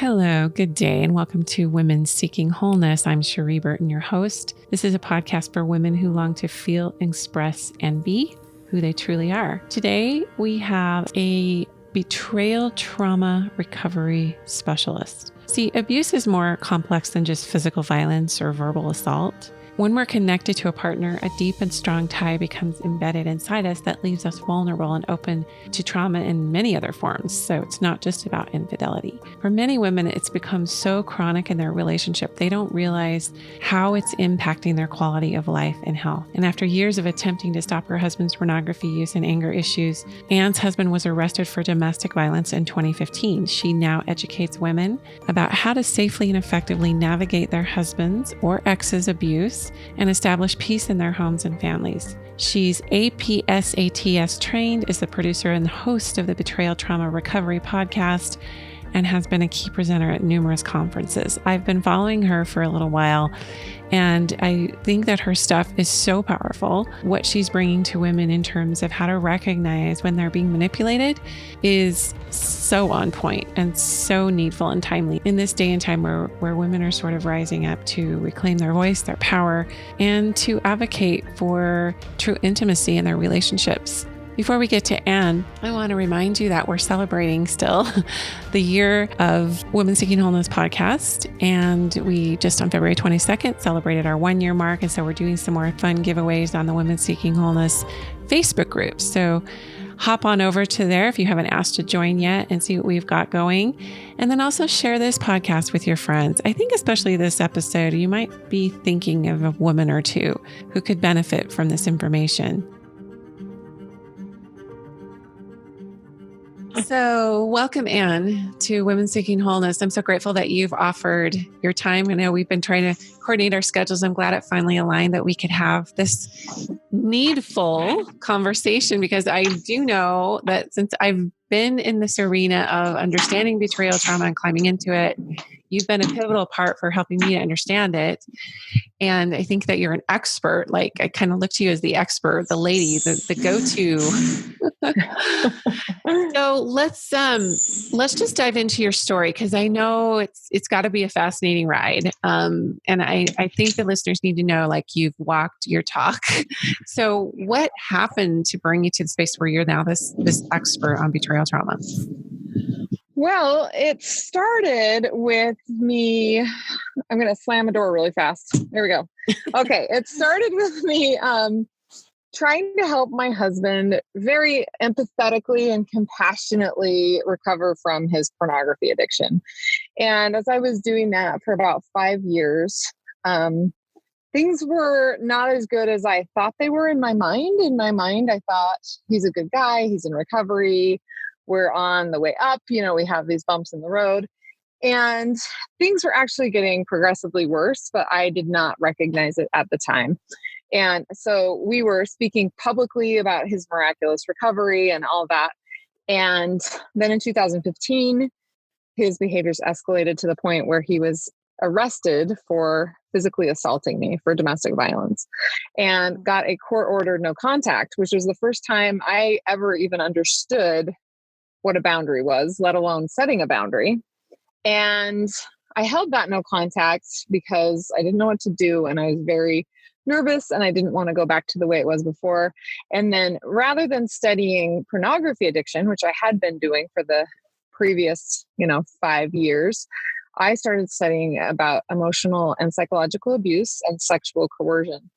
Hello, good day, and welcome to Women Seeking Wholeness. I'm Cherie Burton, your host. This is a podcast for women who long to feel, express, and be who they truly are. Today, we have a betrayal trauma recovery specialist. See, abuse is more complex than just physical violence or verbal assault. When we're connected to a partner, a deep and strong tie becomes embedded inside us that leaves us vulnerable and open to trauma in many other forms. So it's not just about infidelity. For many women, it's become so chronic in their relationship, they don't realize how it's impacting their quality of life and health. And after years of attempting to stop her husband's pornography use and anger issues, Anne's husband was arrested for domestic violence in 2015. She now educates women about how to safely and effectively navigate their husband's or ex's abuse and establish peace in their homes and families. She's APSATS trained, is the producer and the host of the Betrayal Trauma Recovery Podcast, and has been a key presenter at numerous conferences. I've been following her for a little while, and I think that her stuff is so powerful. What she's bringing to women in terms of how to recognize when they're being manipulated is so on point and so needful and timely in this day and time where women are sort of rising up to reclaim their voice, their power, and to advocate for true intimacy in their relationships. Before we get to Anne, I want to remind you that we're celebrating still the year of Women Seeking Wholeness podcast. And we just on February 22nd celebrated our 1-year mark. And so we're doing some more fun giveaways on the Women Seeking Wholeness Facebook group. So hop on over to there if you haven't asked to join yet and see what we've got going. And then also share this podcast with your friends. I think especially this episode, you might be thinking of a woman or two who could benefit from this information. So welcome, Anne, to Women Seeking Wholeness. I'm so grateful that you've offered your time. I know we've been trying to coordinate our schedules. I'm glad it finally aligned that we could have this needful conversation, because I do know that since I've been in this arena of understanding betrayal trauma and climbing into it, you've been a pivotal part for helping me to understand it. And I think that you're an expert. Like, I kind of look to you as the expert, the lady, the go-to. So let's just dive into your story, because I know it's got to be a fascinating ride. And I think the listeners need to know, like, you've walked your talk. So what happened to bring you to the space where you're now this expert on betrayal trauma? Well, it started with me. I'm going to slam a door really fast. There we go. Okay. It started with me trying to help my husband very empathetically and compassionately recover from his pornography addiction. And as I was doing that for about 5 years, things were not as good as I thought they were in my mind. In my mind, I thought, he's a good guy. He's in recovery. We're on the way up. You know, we have these bumps in the road. And things were actually getting progressively worse, but I did not recognize it at the time. And so we were speaking publicly about his miraculous recovery and all that. And then in 2015, his behaviors escalated to the point where he was arrested for physically assaulting me for domestic violence and got a court-ordered no contact, which was the first time I ever even understood what a boundary was, let alone setting a boundary. And I held that no contact because I didn't know what to do. And I was very nervous and I didn't want to go back to the way it was before. And then rather than studying pornography addiction, which I had been doing for the previous, 5 years, I started studying about emotional and psychological abuse and sexual coercion.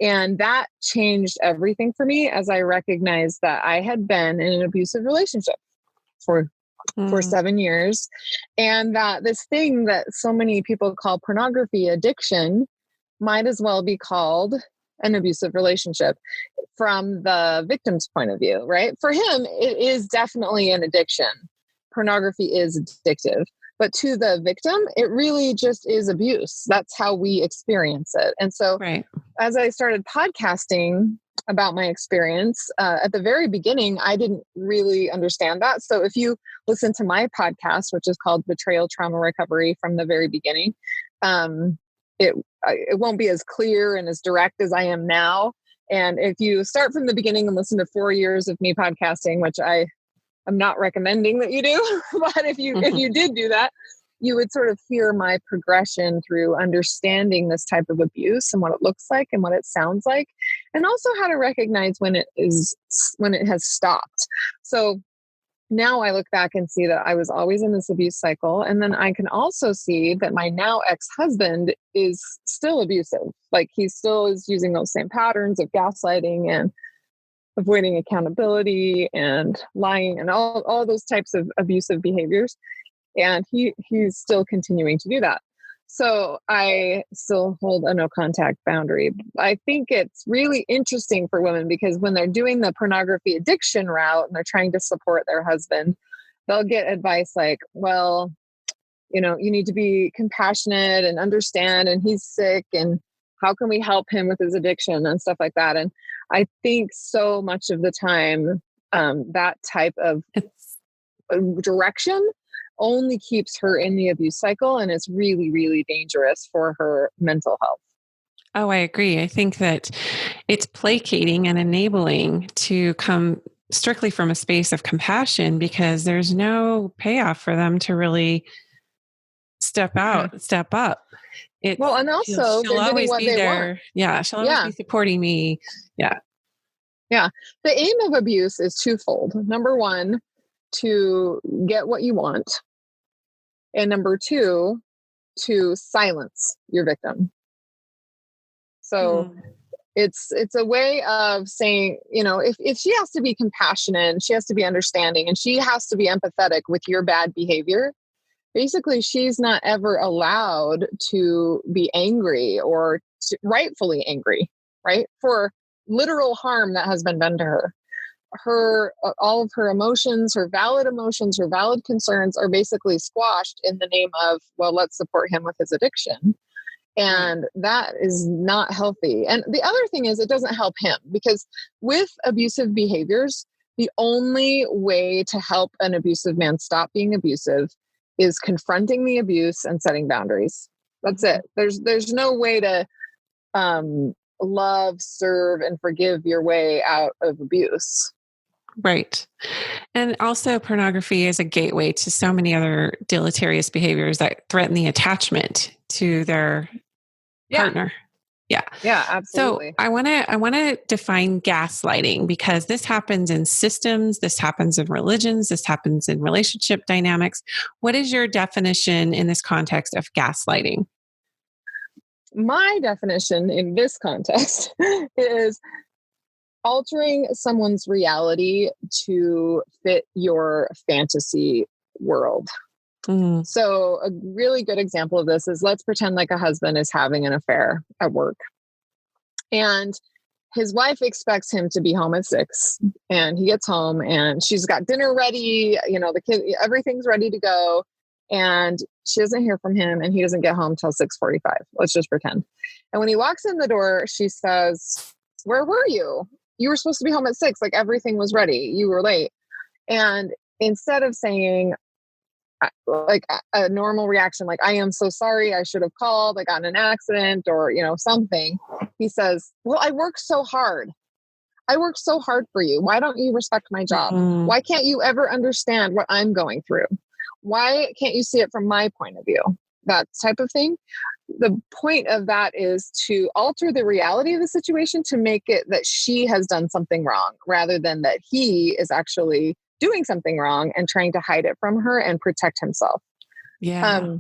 And that changed everything for me, as I recognized that I had been in an abusive relationship for 7 years. And that this thing that so many people call pornography addiction might as well be called an abusive relationship from the victim's point of view, right? For him, it is definitely an addiction. Pornography is addictive. But to the victim, it really just is abuse. That's how we experience it. And so as I started podcasting about my experience, at the very beginning, I didn't really understand that. So if you listen to my podcast, which is called Betrayal Trauma Recovery from the very beginning, it won't be as clear and as direct as I am now. And if you start from the beginning and listen to 4 years of me podcasting, which I'm not recommending that you do, but if you did do that, you would sort of hear my progression through understanding this type of abuse and what it looks like and what it sounds like, and also how to recognize when it has stopped. So now I look back and see that I was always in this abuse cycle. And then I can also see that my now ex-husband is still abusive. Like he still is using those same patterns of gaslighting and avoiding accountability and lying and all those types of abusive behaviors. And he's still continuing to do that. So I still hold a no contact boundary. I think it's really interesting for women because when they're doing the pornography addiction route and they're trying to support their husband, they'll get advice like, well, you need to be compassionate and understand, and he's sick, and how can we help him with his addiction and stuff like that. And I think so much of the time, that type of direction only keeps her in the abuse cycle, and it's really, really dangerous for her mental health. Oh, I agree. I think that it's placating and enabling to come strictly from a space of compassion because there's no payoff for them to really step out, step up. And also she'll always be there. Want. Yeah. She'll always be supporting me. Yeah. Yeah. The aim of abuse is twofold. Number one, to get what you want. And number two, to silence your victim. So it's a way of saying, if she has to be compassionate, and she has to be understanding, and she has to be empathetic with your bad behavior, basically she's not ever allowed to be angry or rightfully angry, right? For literal harm that has been done to her. All of her emotions, her valid concerns are basically squashed in the name of, well, let's support him with his addiction. And that is not healthy. And the other thing is it doesn't help him, because with abusive behaviors, the only way to help an abusive man stop being abusive is confronting the abuse and setting boundaries. That's it. There's no way to love, serve, and forgive your way out of abuse. Right. And also pornography is a gateway to so many other deleterious behaviors that threaten the attachment to their partner. Yeah. Yeah, absolutely. So I want to define gaslighting, because this happens in systems, this happens in religions, this happens in relationship dynamics. What is your definition in this context of gaslighting? My definition in this context is altering someone's reality to fit your fantasy world. So a really good example of this is, let's pretend like a husband is having an affair at work, and his wife expects him to be home at 6, and he gets home and she's got dinner ready. The kid, everything's ready to go, and she doesn't hear from him, and he doesn't get home till 6:45. Let's just pretend. And when he walks in the door, she says, "Where were you? You were supposed to be home at 6. Like, everything was ready. You were late." And instead of saying like a normal reaction, like, "I am so sorry, I should have called, I got in an accident," or, something, he says, "Well, I worked so hard. I worked so hard for you. Why don't you respect my job? Why can't you ever understand what I'm going through? Why can't you see it from my point of view?" That type of thing. The point of that is to alter the reality of the situation to make it that she has done something wrong, rather than that he is actually doing something wrong and trying to hide it from her and protect himself. Yeah.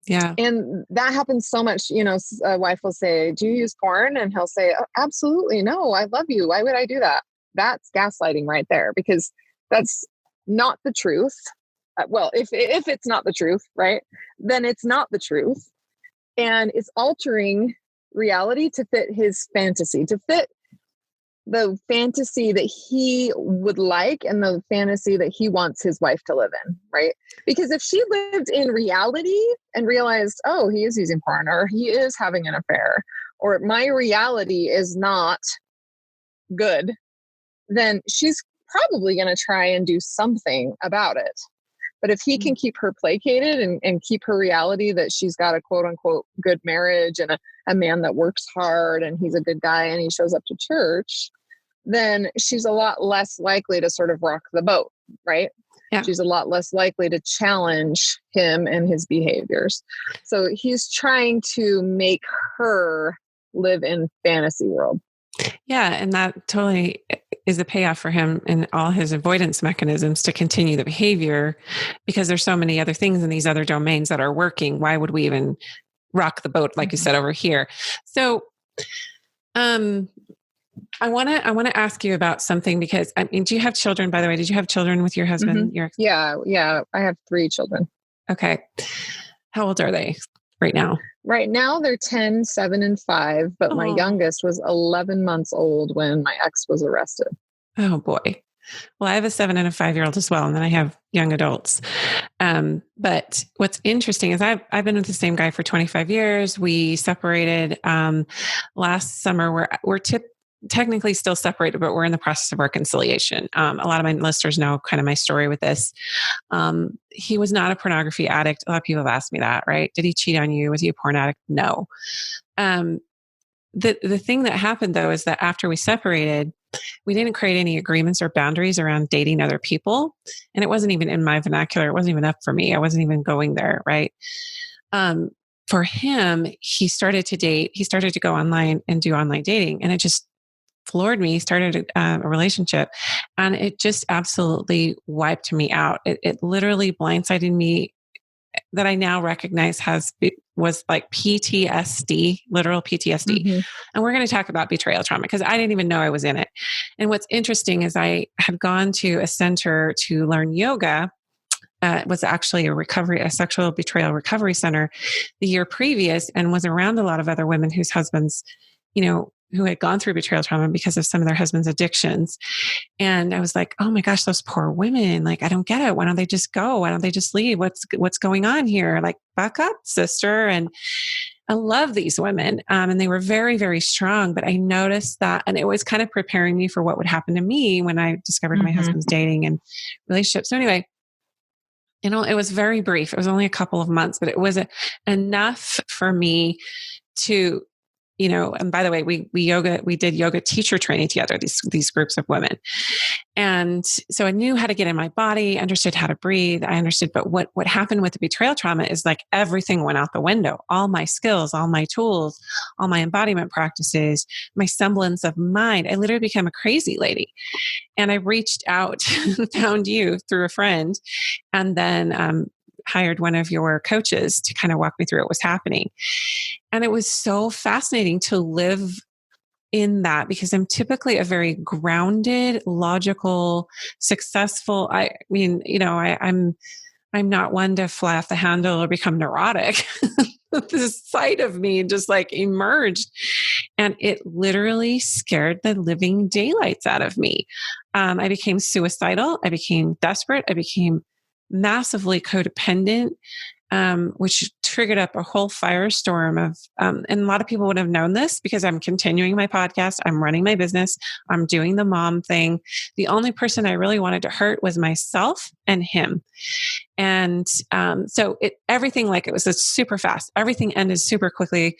And that happens so much. A wife will say, "Do you use porn?" And he'll say, "Oh, absolutely. No, I love you. Why would I do that?" That's gaslighting right there, because that's not the truth. Well, if it's not the truth, right, then it's not the truth. And it's altering reality to fit his fantasy, to fit the fantasy that he would like and the fantasy that he wants his wife to live in, right? Because if she lived in reality and realized, oh, he is using porn, or he is having an affair, or my reality is not good, then she's probably going to try and do something about it. But if he can keep her placated and keep her reality that she's got a quote unquote good marriage and a man that works hard and he's a good guy and he shows up to church, then she's a lot less likely to sort of rock the boat. right? Yeah. She's a lot less likely to challenge him and his behaviors. So he's trying to make her live in fantasy world. Yeah. And that totally is a payoff for him and all his avoidance mechanisms to continue the behavior, because there's so many other things in these other domains that are working. Why would we even rock the boat, like you said, over here? So, I want to ask you about something, because I mean, do you have children, by the way? Did you have children with your husband? Yeah. I have 3 children. Okay. How old are they right now? Right now they're 10, 7, and 5, but my youngest was 11 months old when my ex was arrested. Oh boy. Well, I have a 7 and a 5-year-old as well. And then I have young adults. But what's interesting is I've been with the same guy for 25 years. We separated, last summer. We're technically still separated, but we're in the process of reconciliation. A lot of my listeners know kind of my story with this. He was not a pornography addict. A lot of people have asked me that, right? Did he cheat on you? Was he a porn addict? No. The thing that happened though, is that after we separated, we didn't create any agreements or boundaries around dating other people. And it wasn't even in my vernacular. It wasn't even up for me. I wasn't even going there. Right. For him, he started to date. He started to go online and do online dating. And it just floored me. He started a relationship, and it just absolutely wiped me out. It literally blindsided me, that I now recognize was like PTSD, literal PTSD. Mm-hmm. And we're going to talk about betrayal trauma, because I didn't even know I was in it. And what's interesting is I had gone to a center to learn yoga. It was actually a sexual betrayal recovery center the year previous, and was around a lot of other women whose husbands, who had gone through betrayal trauma because of some of their husbands' addictions. And I was like, oh my gosh, those poor women. Like, I don't get it. Why don't they just go? Why don't they just leave? What's going on here? Like, back up, sister. And I love these women. And they were very, very strong. But I noticed that, and it was kind of preparing me for what would happen to me when I discovered my husband's dating and relationship. So anyway, it was very brief. It was only a couple of months, but it was enough for me to, and by the way, we did yoga teacher training together, these groups of women. And so I knew how to get in my body, understood how to breathe. I understood, but what happened with the betrayal trauma is like everything went out the window. All my skills, all my tools, all my embodiment practices, my semblance of mind. I literally became a crazy lady. And I reached out, found you through a friend, and then, hired one of your coaches to kind of walk me through what was happening. And it was so fascinating to live in that, because I'm typically a very grounded, logical, successful. I'm not one to fly off the handle or become neurotic. This side of me just like emerged, and it literally scared the living daylights out of me. I became suicidal. I became desperate. I became massively codependent, which triggered up a whole firestorm of, and a lot of people would have known this because I'm continuing my podcast. I'm running my business. I'm doing the mom thing. The only person I really wanted to hurt was myself and him. And so everything, like, it was super fast. Everything ended super quickly.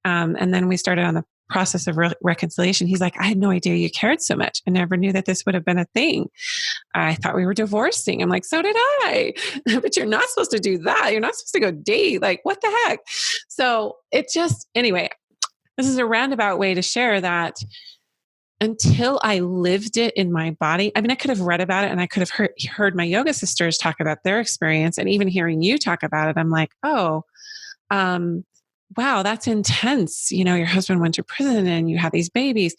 And then we started on the process of reconciliation. He's like, I had no idea you cared so much. I never knew that this would have been a thing. I thought we were divorcing. I'm like, so did I. But you're not supposed to do that. You're not supposed to go date. Like, what the heck? So anyway, this is a roundabout way to share that until I lived it in my body. I mean, I could have read about it, and I could have heard my yoga sisters talk about their experience, and even hearing you talk about it, I'm like, oh, wow, that's intense. Your husband went to prison and you had these babies.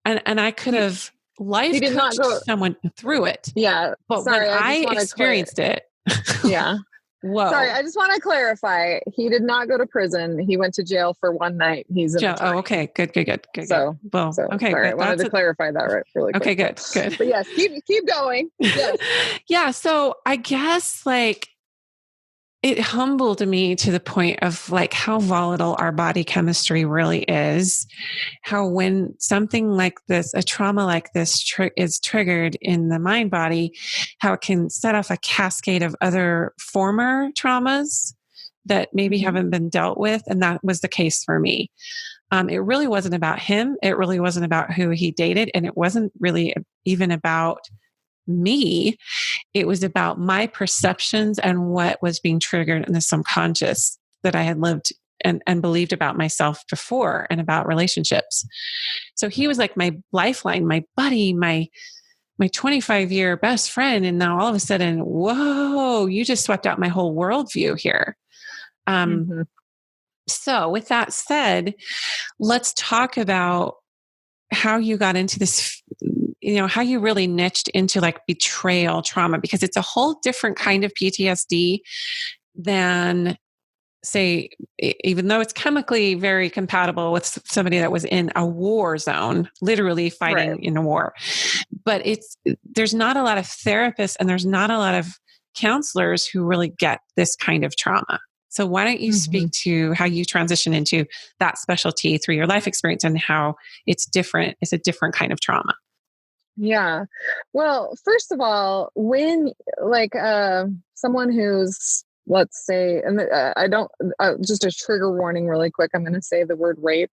And I could have life coached someone through it. Yeah. But when I experienced it. Yeah. Whoa. Sorry, I just want to clarify. He did not go to prison. He went to jail for one night. He's in Oh, okay. Good. So, okay. Sorry, I wanted to clarify that really quick. Okay, good. But yes, keep going. Yes. Yeah. So I guess it humbled me to the point of like how volatile our body chemistry really is. How when something like this, a trauma like this is triggered in the mind body, how it can set off a cascade of other former traumas that maybe haven't been dealt with. And that was the case for me. It really wasn't about him. It really wasn't about who he dated. And it wasn't really even about me. It was about my perceptions and what was being triggered in the subconscious that I had lived and believed about myself before and about relationships. So he was like my lifeline, my buddy, my 25-year best friend. And now all of a sudden, whoa, you just swept out my whole worldview here. So with that said, let's talk about how you got into this, how you really niched into like betrayal trauma, because it's a whole different kind of PTSD than, say, even though it's chemically very compatible with somebody that was in a war zone, literally fighting in a war. But there's not a lot of therapists and there's not a lot of counselors who really get this kind of trauma. So why don't you speak to how you transition into that specialty through your life experience and how it's different? It's a different kind of trauma. Yeah. Well, first of all, when someone who's, let's say, and I don't, just a trigger warning really quick, I'm going to say the word rape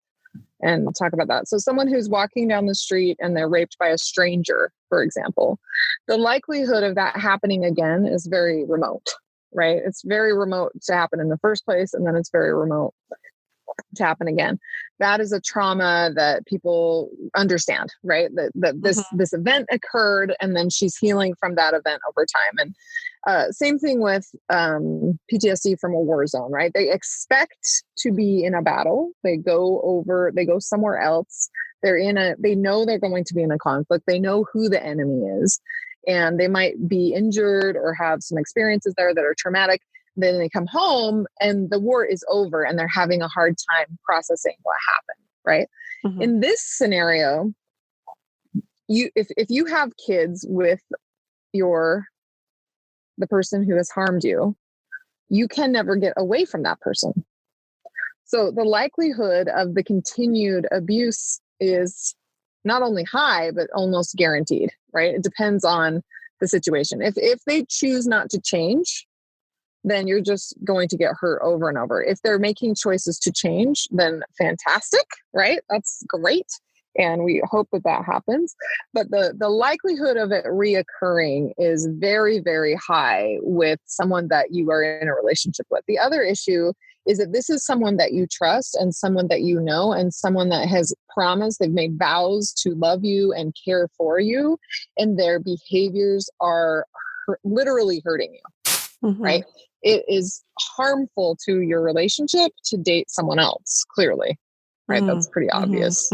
and we'll talk about that. So someone who's walking down the street and they're raped by a stranger, for example, the likelihood of that happening again is very remote, right? It's very remote to happen in the first place. And then it's very remote to happen again. That is a trauma that people understand, right? That this event occurred and then she's healing from that event over time. And same thing with PTSD from a war zone, right? They expect to be in a battle. They go somewhere else. They know they're going to be in a conflict. They know who the enemy is, and they might be injured or have some experiences there that are traumatic. Then they come home and the war is over and they're having a hard time processing what happened, right? In this scenario, if you have kids with the person who has harmed you, you can never get away from that person. So the likelihood of the continued abuse is not only high, but almost guaranteed, right? It depends on the situation. If they choose not to change, then you're just going to get hurt over and over. If they're making choices to change, then fantastic, right? That's great. And we hope that happens. But the likelihood of it reoccurring is very, very high with someone that you are in a relationship with. The other issue is that this is someone that you trust and someone that you know and someone that has promised, they've made vows to love you and care for you, and their behaviors are literally hurting you, right? It is harmful to your relationship to date someone else, clearly. Right. That's pretty obvious.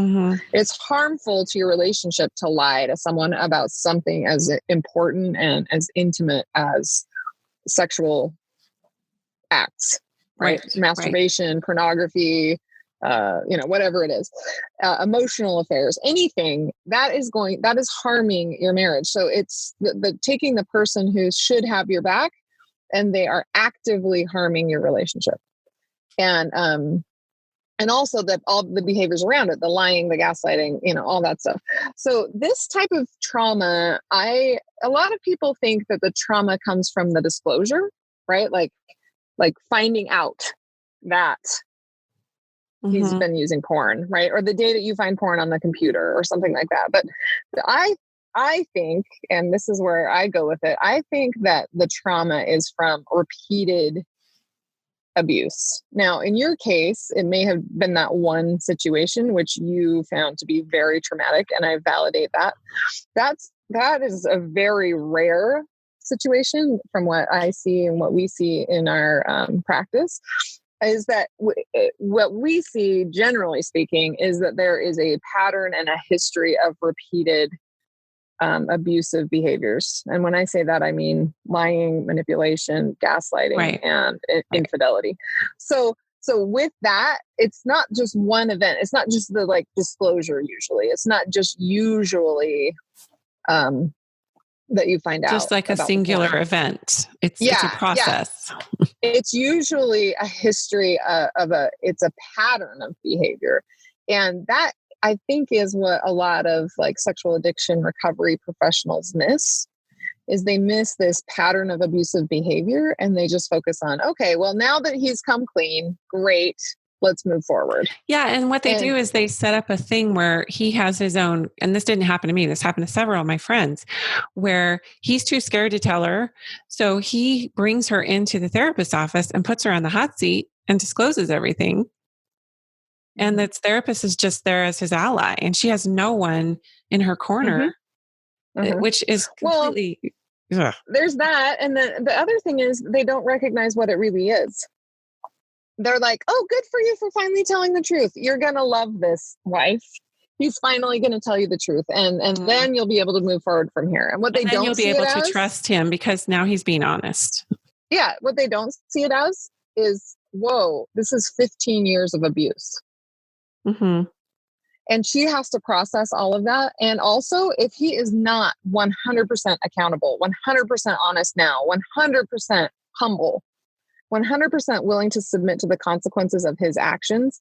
It's harmful to your relationship to lie to someone about something as important and as intimate as sexual acts, right? Masturbation, pornography, whatever it is, emotional affairs, anything that is harming your marriage. So it's the taking the person who should have your back and they are actively harming your relationship. And also that all the behaviors around it, the lying, the gaslighting, all that stuff. So this type of trauma, a lot of people think that the trauma comes from the disclosure, right? Like finding out that he's been using porn, right? Or the day that you find porn on the computer or something like that. But I think, and this is where I go with it, I think that the trauma is from repeated abuse. Now, in your case, it may have been that one situation which you found to be very traumatic, and I validate that. That is a very rare situation from what I see and what we see in our practice. Is that what we see, generally speaking, is that there is a pattern and a history of repeated abusive behaviors. And when I say that, I mean lying, manipulation, gaslighting, and infidelity. So with that, it's not just one event. It's not just the disclosure. Usually it's not just usually that you find out. Just like a singular event. It's a process. Yeah. It's usually a history it's a pattern of behavior. And that, I think, is what a lot of sexual addiction recovery professionals miss, is they miss this pattern of abusive behavior and they just focus on, okay, well, now that he's come clean, great, let's move forward. Yeah. And what they do is they set up a thing where he has his own, and this didn't happen to me. This happened to several of my friends, where he's too scared to tell her. So he brings her into the therapist's office and puts her on the hot seat and discloses everything. And that therapist is just there as his ally, and she has no one in her corner, which is completely... There's that. And the other thing is they don't recognize what it really is. They're like, oh, good for you for finally telling the truth. You're going to love this, wife. He's finally going to tell you the truth. And then you'll be able to move forward from here. And what they don't you'll be able to trust him because now he's being honest. Yeah. What they don't see it as is, whoa, this is 15 years of abuse. And she has to process all of that. And also, if he is not 100% accountable, 100% honest now, 100% humble, 100% willing to submit to the consequences of his actions,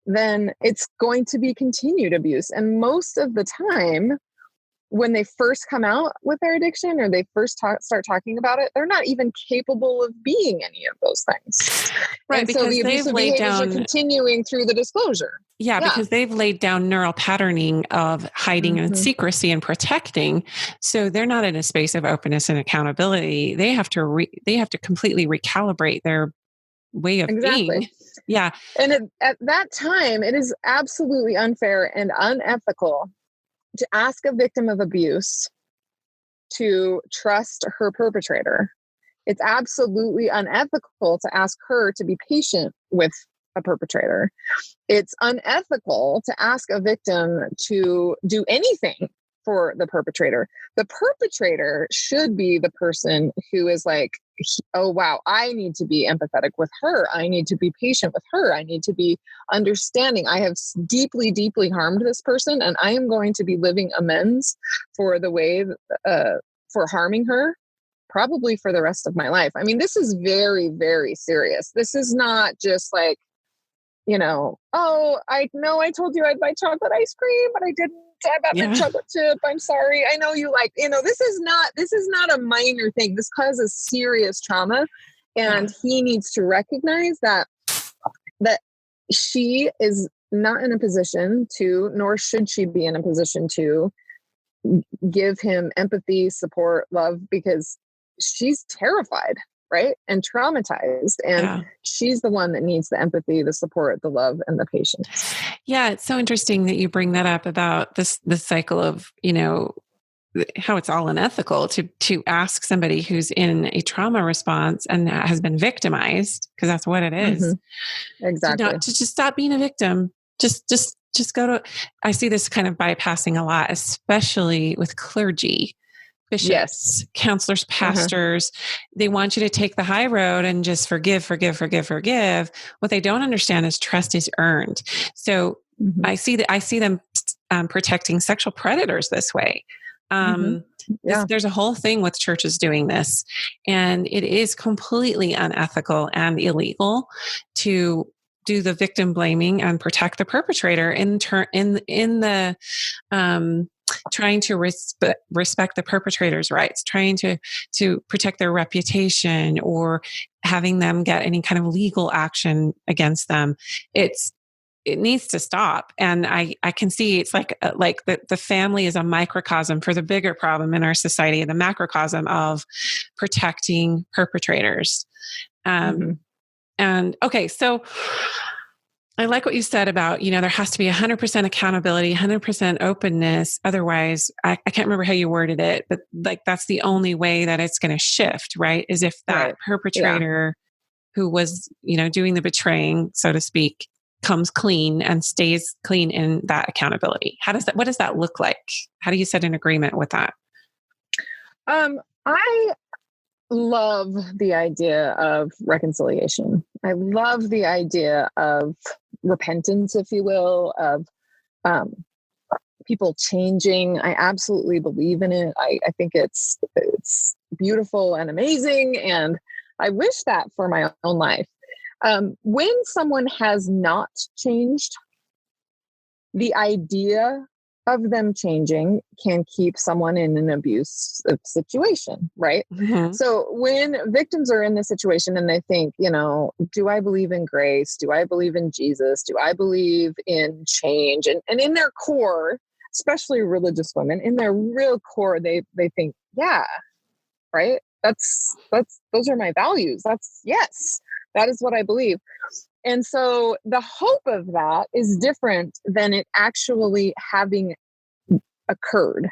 then it's going to be continued abuse. And most of the time, when they first come out with their addiction or they first start talking about it, they're not even capable of being any of those things. Right. And because so the abusive behaviors are continuing through the disclosure. Yeah, because they've laid down neural patterning of hiding and secrecy and protecting. So they're not in a space of openness and accountability. They have to completely recalibrate their way of being. Yeah. And at that time, it is absolutely unfair and unethical to ask a victim of abuse to trust her perpetrator. It's absolutely unethical to ask her to be patient with a perpetrator. It's unethical to ask a victim to do anything for the perpetrator. The perpetrator should be the person who is like, oh, wow, I need to be empathetic with her. I need to be patient with her. I need to be understanding. I have deeply, deeply harmed this person, and I am going to be living amends for the way, for harming her, probably for the rest of my life. I mean, this is very, very serious. This is not just like, oh, I know I told you I'd buy chocolate ice cream, but I didn't. I bought my chocolate chip. I'm sorry. I know you like, this is not a minor thing. This causes serious trauma. And he needs to recognize that she is not in a position to, nor should she be in a position to give him empathy, support, love, because she's terrified, right? And traumatized. And she's the one that needs the empathy, the support, the love, and the patience. Yeah. It's so interesting that you bring that up about this cycle of, how it's all unethical to ask somebody who's in a trauma response and has been victimized, because that's what it is. Exactly. To just stop being a victim. Just go to, I see this kind of bypassing a lot, especially with clergy. Bishops, counselors, pastors, they want you to take the high road and just forgive. What they don't understand is trust is earned. So I see them protecting sexual predators this way. There's a whole thing with churches doing this, and it is completely unethical and illegal to do the victim blaming and protect the perpetrator in the trying to respect the perpetrator's rights, trying to protect their reputation, or having them get any kind of legal action against them. It needs to stop. And I can see it's like the family is a microcosm for the bigger problem in our society, the macrocosm of protecting perpetrators. And okay, so I like what you said about, there has to be 100% accountability, 100% openness. Otherwise, I can't remember how you worded it, but like that's the only way that it's going to shift, right? Is if that perpetrator who was, doing the betraying, so to speak, comes clean and stays clean in that accountability. What does that look like? How do you set an agreement with that? I love the idea of reconciliation. I love the idea of repentance, if you will, of people changing. I absolutely believe in it. I think it's beautiful and amazing. And I wish that for my own life. When someone has not changed, the idea of them changing can keep someone in an abusive situation, right? Mm-hmm. So when victims are in this situation and they think, do I believe in grace? Do I believe in Jesus? Do I believe in change? And in their core, especially religious women, in their real core, they think, yeah, right? Those are my values. Yes, that is what I believe. And so the hope of that is different than it actually having occurred,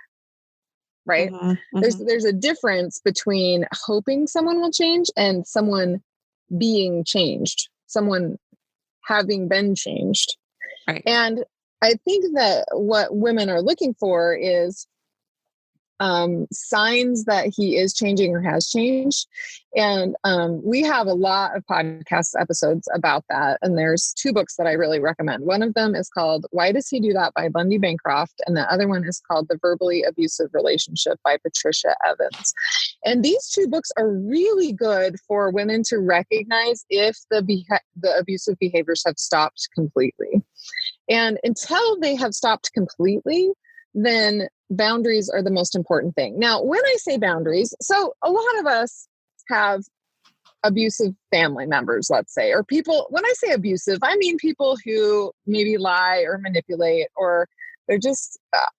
right? Mm-hmm. Mm-hmm. There's a difference between hoping someone will change and someone being changed, someone having been changed. Right. And I think that what women are looking for is signs that he is changing or has changed. And we have a lot of podcast episodes about that. And there's 2 books that I really recommend. One of them is called Why Does He Do That by Bundy Bancroft. And the other one is called The Verbally Abusive Relationship by Patricia Evans. And these 2 books are really good for women to recognize if the abusive behaviors have stopped completely. And until they have stopped completely, then boundaries are the most important thing. Now, when I say boundaries, so a lot of us have abusive family members, let's say, or people, when I say abusive, I mean people who maybe lie or manipulate, or they're just,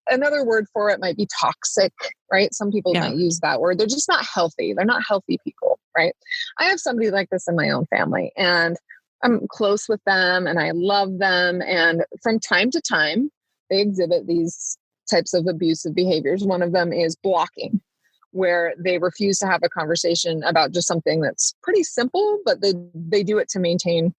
another word for it might be toxic, right? Some people might use that word. They're just not healthy. They're not healthy people, right? I have somebody like this in my own family, and I'm close with them and I love them. And from time to time, they exhibit these types of abusive behaviors. One of them is blocking, where they refuse to have a conversation about just something that's pretty simple, but they do it to maintain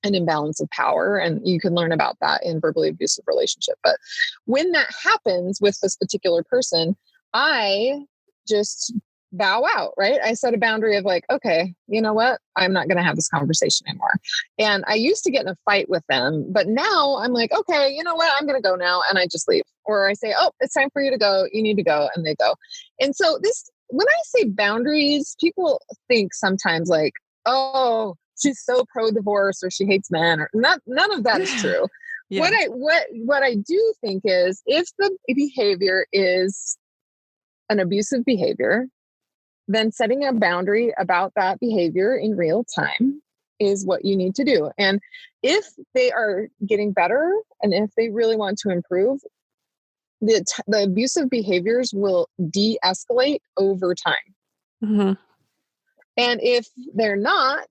an imbalance of power. And you can learn about that in Verbally Abusive Relationship. But when that happens with this particular person, I just bow out, right? I set a boundary of like, okay, you know what? I'm not going to have this conversation anymore. And I used to get in a fight with them, but now I'm like, okay, you know what? I'm going to go now. And I just leave. Or I say, oh, it's time for you to go. You need to go. And they go. And so when I say boundaries, people think sometimes like, oh, she's so pro-divorce or she hates men, or none of that is true. Yeah. What I do think is, if the behavior is an abusive behavior, then setting a boundary about that behavior in real time is what you need to do. And if they are getting better and if they really want to improve, the abusive behaviors will de-escalate over time. Mm-hmm. And if they're not,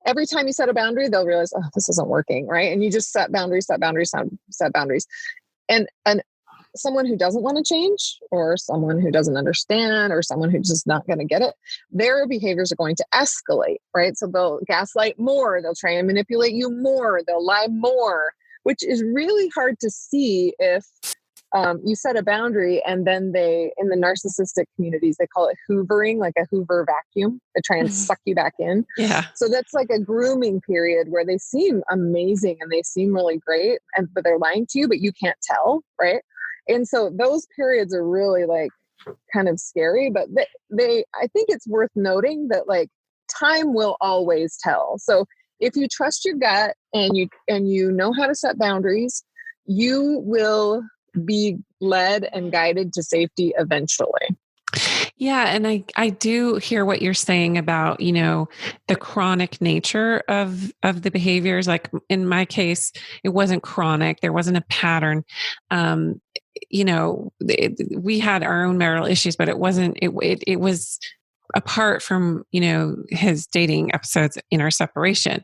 every time you set a boundary, they'll realize, oh, this isn't working, right? And you just set boundaries. And someone who doesn't want to change, or someone who doesn't understand, or someone who's just not going to get it, their behaviors are going to escalate, right? So they'll gaslight more, they'll try and manipulate you more, they'll lie more, which is really hard to see if you set a boundary and then in the narcissistic communities, they call it hoovering, like a Hoover vacuum. They try and suck you back in. Yeah. So that's like a grooming period where they seem amazing and they seem really great, but they're lying to you, but you can't tell, right? And so those periods are really like kind of scary, but I think it's worth noting that like time will always tell. So if you trust your gut and you know how to set boundaries, you will be led and guided to safety eventually. Yeah. And I do hear what you're saying about, the chronic nature of the behaviors. Like in my case, it wasn't chronic. There wasn't a pattern. We had our own marital issues, but it was apart from, his dating episodes in our separation.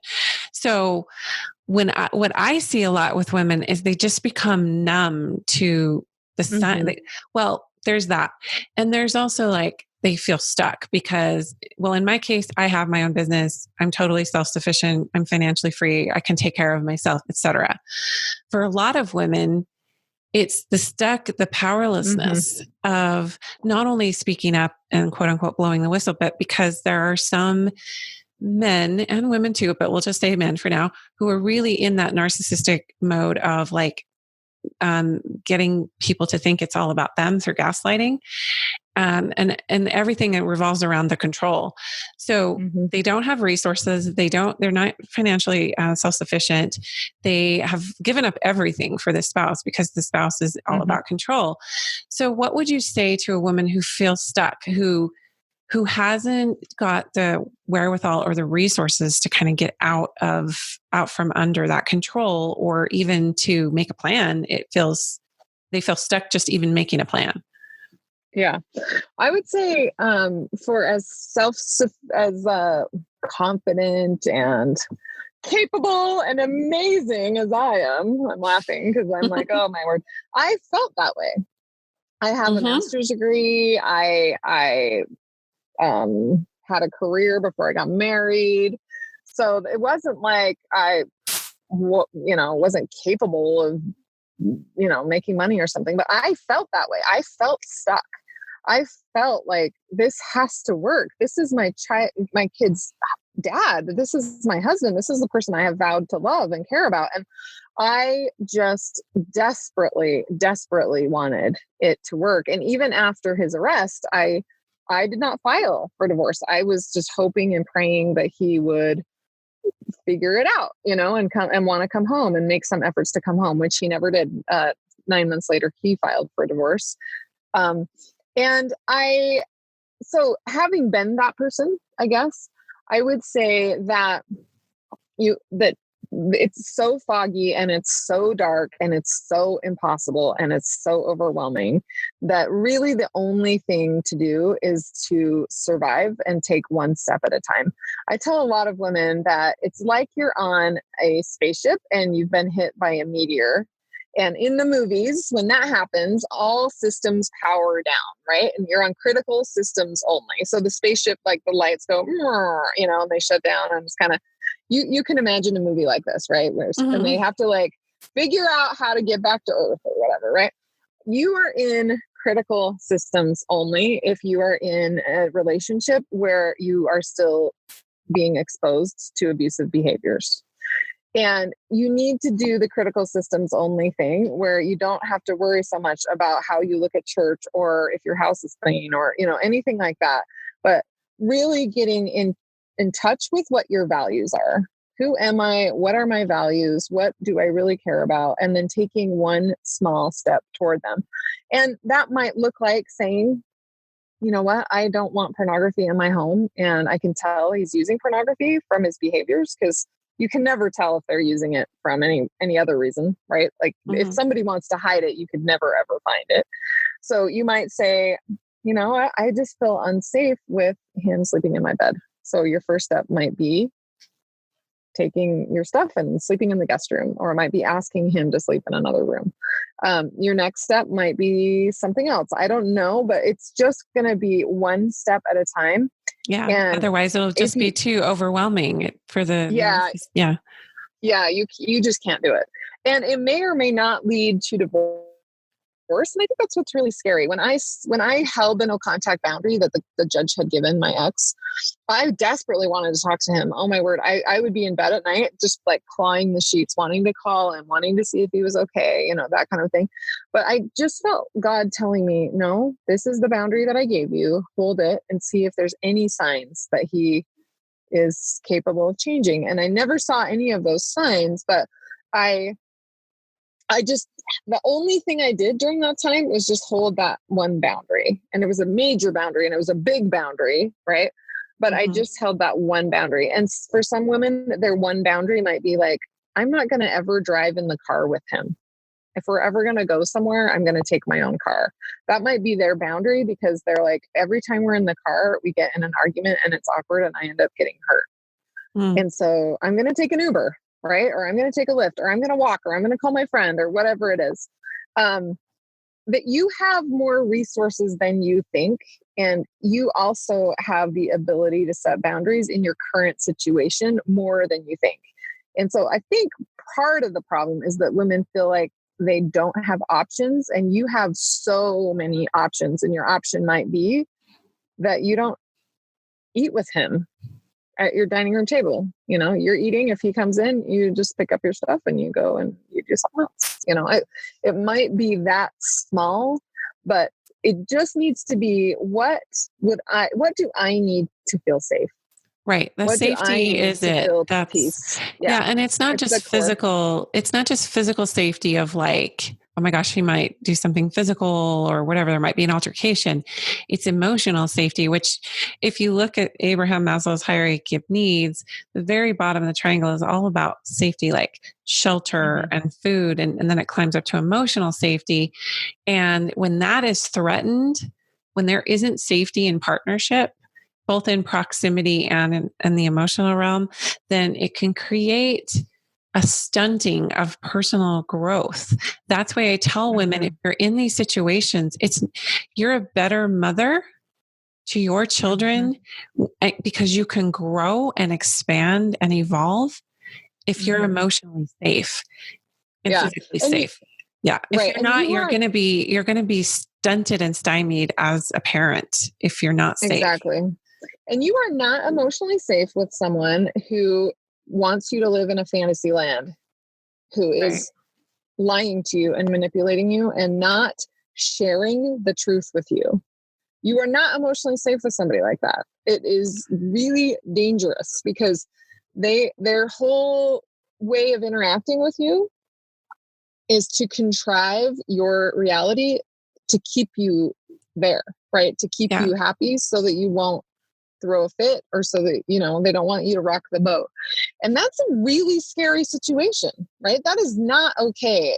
So what I see a lot with women is they just become numb to the sign. Well, there's that. And there's also like, they feel stuck because, well, in my case, I have my own business. I'm totally self-sufficient. I'm financially free. I can take care of myself, etc. For a lot of women, it's the powerlessness of not only speaking up and quote unquote blowing the whistle, but because there are some men and women too, but we'll just say men for now, who are really in that narcissistic mode of like getting people to think it's all about them through gaslighting. and everything that revolves around the control. So they don't have resources. They're not financially self-sufficient. They have given up everything for the spouse because the spouse is all about control. So what would you say to a woman who feels stuck, who hasn't got the wherewithal or the resources to kind of get out from under that control, or even to make a plan? They feel stuck just even making a plan. Yeah, I would say for as confident and capable and amazing as I am, I'm laughing because I'm like, oh my word, I felt that way. I have a master's degree. I had a career before I got married, so it wasn't like I wasn't capable of making money or something. But I felt that way. I felt stuck. I felt like this has to work. This is my kid's dad. This is my husband. This is the person I have vowed to love and care about. And I just desperately, desperately wanted it to work. And even after his arrest, I did not file for divorce. I was just hoping and praying that he would figure it out, and come and want to come home and make some efforts to come home, which he never did. 9 months later, he filed for divorce. So having been that person, I guess I would say that it's so foggy and it's so dark and it's so impossible and it's so overwhelming that really the only thing to do is to survive and take one step at a time. I tell a lot of women that it's like you're on a spaceship and you've been hit by a meteor. And in the movies, when that happens, all systems power down, right? And you're on critical systems only. So the spaceship, like the lights go, and they shut down. And it's kind of, you can imagine a movie like this, right? And they have to like figure out how to get back to Earth or whatever, right? You are in critical systems only if you are in a relationship where you are still being exposed to abusive behaviors. And you need to do the critical systems only thing where you don't have to worry so much about how you look at church or if your house is clean or, anything like that. But really getting in touch with what your values are. Who am I? What are my values? What do I really care about? And then taking one small step toward them. And that might look like saying, you know what? I don't want pornography in my home. And I can tell he's using pornography from his behaviors, because you can never tell if they're using it from any other reason, right? Like if somebody wants to hide it, you could never, ever find it. So you might say, I just feel unsafe with him sleeping in my bed. So your first step might be taking your stuff and sleeping in the guest room, or it might be asking him to sleep in another room. Your next step might be something else. I don't know, but it's just going to be one step at a time. Yeah. And otherwise it'll just be too overwhelming for the, Yeah. You just can't do it. And it may or may not lead to divorce. And I think that's what's really scary. When I held the no contact boundary that the judge had given my ex, I desperately wanted to talk to him. Oh my word. I would be in bed at night, just like clawing the sheets, wanting to call him, wanting to see if he was okay, that kind of thing. But I just felt God telling me, no, this is the boundary that I gave you. Hold it and see if there's any signs that he is capable of changing. And I never saw any of those signs, but the only thing I did during that time was just hold that one boundary. And it was a major boundary and it was a big boundary, right? But I just held that one boundary. And for some women, their one boundary might be like, I'm not going to ever drive in the car with him. If we're ever going to go somewhere, I'm going to take my own car. That might be their boundary, because they're like, every time we're in the car, we get in an argument and it's awkward and I end up getting hurt. And so I'm going to take an Uber, right? Or I'm going to take a Lyft, or I'm going to walk, or I'm going to call my friend, or whatever it is. That you have more resources than you think. And you also have the ability to set boundaries in your current situation more than you think. And so I think part of the problem is that women feel like they don't have options, and you have so many options. And your option might be that you don't eat with him at your dining room table. You're eating. If he comes in, you just pick up your stuff and you go and you do something else. It might be that small, but it just needs to be, what do I need to feel safe? Right. The What do I safety need is to it. feel That's peace? yeah. And it's not It's the just core. physical. It's not just physical safety of like, oh my gosh, he might do something physical or whatever. There might be an altercation. It's emotional safety, which if you look at Abraham Maslow's hierarchy of needs, the very bottom of the triangle is all about safety, like shelter and food. And then it climbs up to emotional safety. And when that is threatened, when there isn't safety in partnership, both in proximity and in the emotional realm, then it can create a stunting of personal growth. That's why I tell women, if you're in these situations, you're a better mother to your children because you can grow and expand and evolve if you're emotionally safe and physically safe. If you're not, you're going to be stunted and stymied as a parent if you're not safe. Exactly. And you are not emotionally safe with someone who wants you to live in a fantasy land, who is lying to you and manipulating you and not sharing the truth with you. You are not emotionally safe with somebody like that. It is really dangerous because their whole way of interacting with you is to contrive your reality to keep you there, right? To keep you happy so that you won't throw a fit, or so that, they don't want you to rock the boat. And that's a really scary situation, right? That is not okay.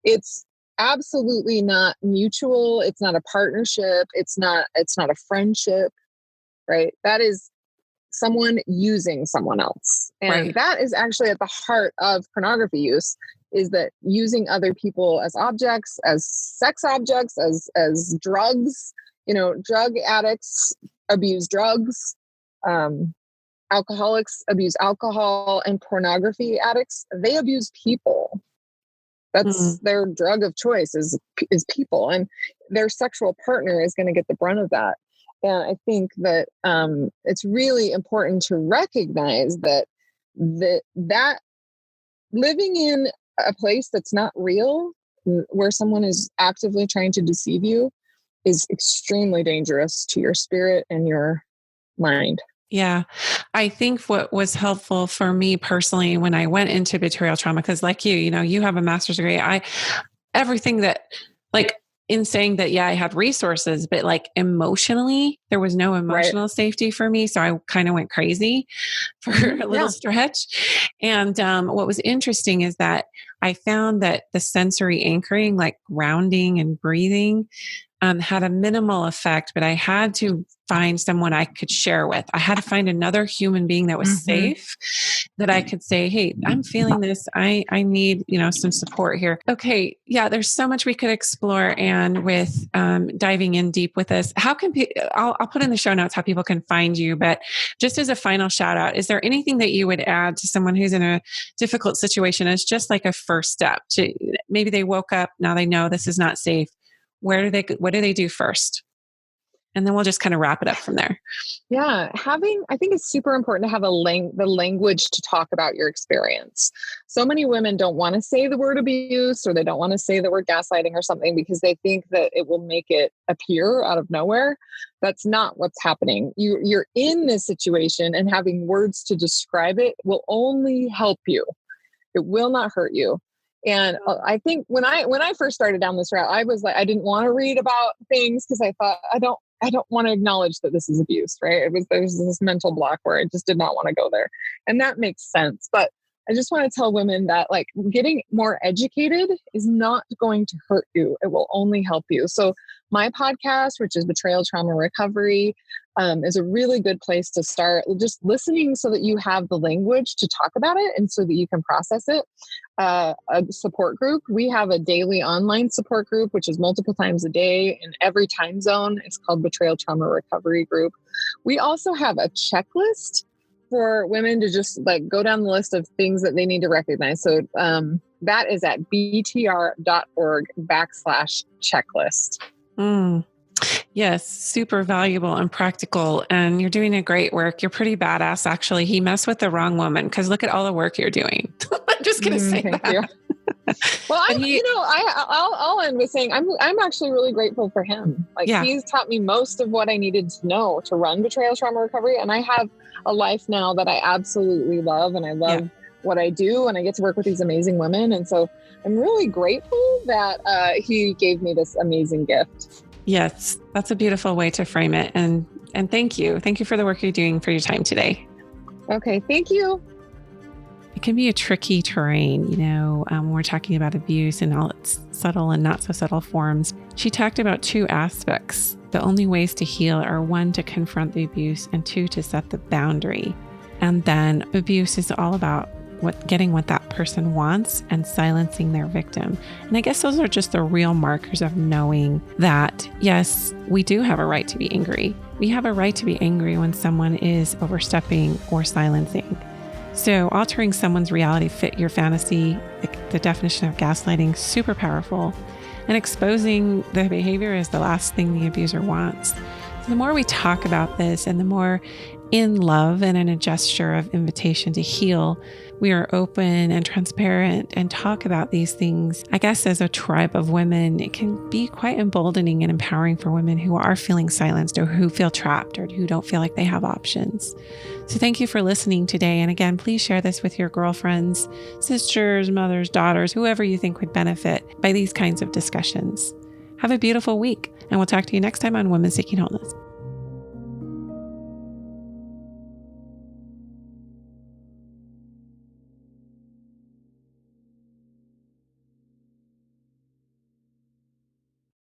It's absolutely not mutual. It's not a partnership. It's not a friendship, right? That is someone using someone else. And that is actually at the heart of pornography use, is that using other people as objects, as sex objects, as drugs. Drug addicts abuse drugs, alcoholics abuse alcohol, and pornography addicts, they abuse people. That's their drug of choice is people, and their sexual partner is going to get the brunt of that. And I think that it's really important to recognize that living in a place that's not real, where someone is actively trying to deceive you, is extremely dangerous to your spirit and your mind. Yeah. I think what was helpful for me personally when I went into betrayal trauma, because like you have a master's degree, everything that, like, in saying that, I had resources, but like emotionally, there was no emotional safety for me. So I kind of went crazy for a little stretch. And what was interesting is that I found that the sensory anchoring, like grounding and breathing, had a minimal effect, but I had to find someone I could share with. I had to find another human being that was safe, that I could say, hey, I'm feeling this. I need, some support here. Okay. Yeah. There's so much we could explore. And with diving in deep with this, how can I'll put in the show notes how people can find you, but just as a final shout out, is there anything that you would add to someone who's in a difficult situation as just like a first step to, maybe they woke up, now they know this is not safe. What do they do first? And then we'll just kind of wrap it up from there. Yeah. I think it's super important to have the language to talk about your experience. So many women don't want to say the word abuse, or they don't want to say the word gaslighting or something, because they think that it will make it appear out of nowhere. That's not what's happening. You're in this situation, and having words to describe it will only help you. It will not hurt you. And I think when I first started down this route, I was like, I didn't want to read about things because I thought, I don't want to acknowledge that this is abuse, right? There's this mental block where I just did not want to go there. And that makes sense. But I just want to tell women that, like, getting more educated is not going to hurt you. It will only help you. So my podcast, which is Betrayal Trauma Recovery, is a really good place to start just listening, so that you have the language to talk about it and so that you can process it. A support group. We have a daily online support group, which is multiple times a day in every time zone. It's called Betrayal Trauma Recovery Group. We also have a checklist for women to just like go down the list of things that they need to recognize. So that is at btr.org/checklist. Yes, super valuable and practical. And you're doing a great work. You're pretty badass, actually. He messed with the wrong woman, because look at all the work you're doing. I'm just going to say Thank that. you. Well, I'll end with saying I'm actually really grateful for him. Like he's taught me most of what I needed to know to run Betrayal Trauma Recovery. And I have a life now that I absolutely love, and I love what I do, and I get to work with these amazing women. And so I'm really grateful that he gave me this amazing gift. Yes, that's a beautiful way to frame it. And thank you. Thank you for the work you're doing, for your time today. Okay, thank you. It can be a tricky terrain, when we're talking about abuse and all its subtle and not so subtle forms. She talked about two aspects. The only ways to heal are 1, to confront the abuse, and 2, to set the boundary. And then abuse is all about getting what that person wants and silencing their victim. And I guess those are just the real markers of knowing that, yes, we do have a right to be angry. We have a right to be angry when someone is overstepping or silencing. So altering someone's reality fit your fantasy, the definition of gaslighting, super powerful. And exposing the behavior is the last thing the abuser wants. So the more we talk about this, and the more in love and in a gesture of invitation to heal, we are open and transparent and talk about these things. I guess as a tribe of women, it can be quite emboldening and empowering for women who are feeling silenced, or who feel trapped, or who don't feel like they have options. So thank you for listening today. And again, please share this with your girlfriends, sisters, mothers, daughters, whoever you think would benefit by these kinds of discussions. Have a beautiful week, and we'll talk to you next time on Women Seeking Wholeness.